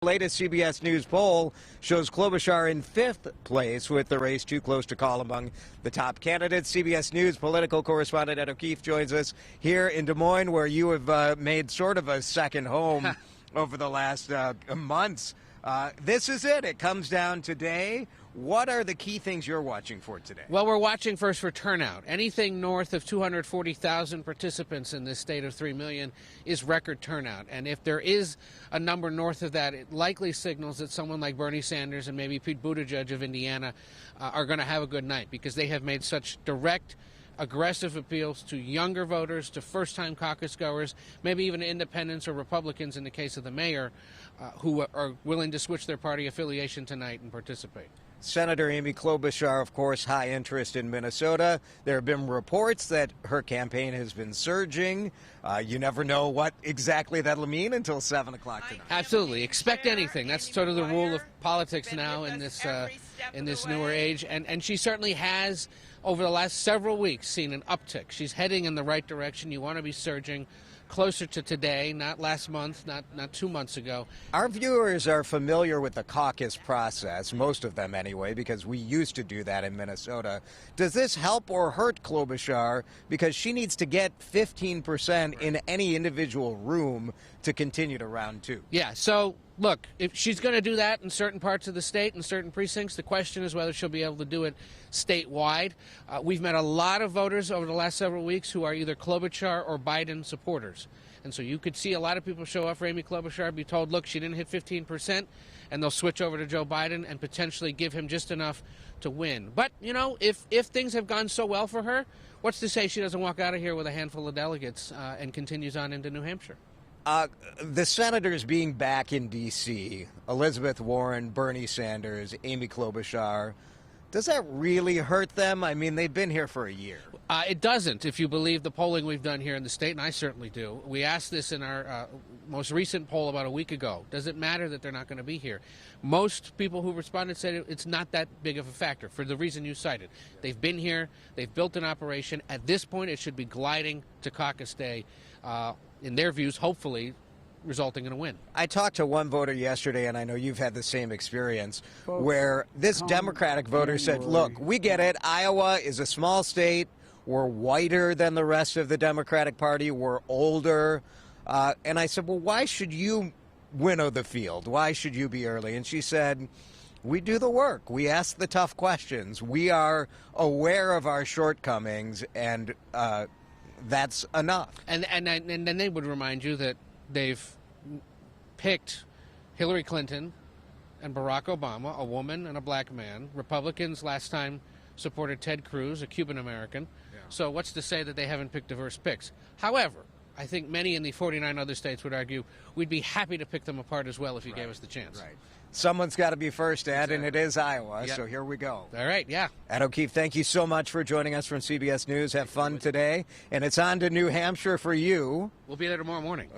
Latest CBS News poll shows Klobuchar in 5th place with the race too close to call among the top candidates. CBS News political correspondent Ed O'Keefe joins us here in Des Moines, where you have made sort of a second home over the last months. This is it. It comes down today. What are the key things you're watching for today? Well, we're watching first for turnout. Anything north of 240,000 participants in this state of 3 million is record turnout. And if there is a number north of that, it likely signals that someone like Bernie Sanders and maybe Pete Buttigieg of Indiana are going to have a good night, because they have made such direct, aggressive appeals to younger voters, to first-time caucus goers, maybe even independents or Republicans in the case of the mayor, who are willing to switch their party affiliation tonight and participate. Senator Amy Klobuchar, of course, high interest in Minnesota. There have been reports that her campaign has been surging. You never know what exactly that'll mean until 7 o'clock tonight. Absolutely. Expect anything. That's sort of the rule of politics now in this newer age. And she certainly has, over the last several weeks, seen an uptick. She's heading in the right direction. You want to be surging closer to today, not last month, not 2 months ago. Our viewers are familiar with the caucus process, most of them anyway, because we used to do that in Minnesota. Does this help or hurt Klobuchar, because she needs to get 15% in any individual room to continue to round two? Yeah, so look, if she's going to do that in certain parts of the state, in certain precincts, the question is whether she'll be able to do it statewide. We've met a lot of voters over the last several weeks who are either Klobuchar or Biden supporters. And so you could see a lot of people show up for Amy Klobuchar, be told, look, she didn't hit 15%, and they'll switch over to Joe Biden and potentially give him just enough to win. But, you know, if things have gone so well for her, what's to say she doesn't walk out of here with a handful of delegates and continues on into New Hampshire? The senators being back in D.C., Elizabeth Warren, Bernie Sanders, Amy Klobuchar, does that really hurt them? I mean, they've been here for a year. It doesn't, if you believe the polling we've done here in the state, and I certainly do. We asked this in our most recent poll about a week ago. Does it matter that they're not going to be here? Most people who responded said it's not that big of a factor, for the reason you cited. They've been here. They've built an operation. At this point, it should be gliding to caucus day, in their views, hopefully resulting in a win. I talked to one voter yesterday, and I know you've had the same experience, where this Democratic voter said, look, we get it. Iowa is a small state. We're whiter than the rest of the Democratic Party. We're older. And I said, well, why should you winnow the field? Why should you be early? And she said, we do the work. We ask the tough questions. We are aware of our shortcomings, and that's enough. And then they would remind you that they've picked Hillary Clinton and Barack Obama, a woman and a black man. Republicans last time supported Ted Cruz, a Cuban-American. Yeah. So what's to say that they haven't picked diverse picks? However, I think many in the 49 other states would argue we'd be happy to pick them apart as well if you gave us the chance. Right. Someone's got to be first, Ed, and it is Iowa, so here we go. All right, yeah. Ed O'Keefe, thank you so much for joining us from CBS News. Have fun today, and it's on to New Hampshire for you. We'll be there tomorrow morning.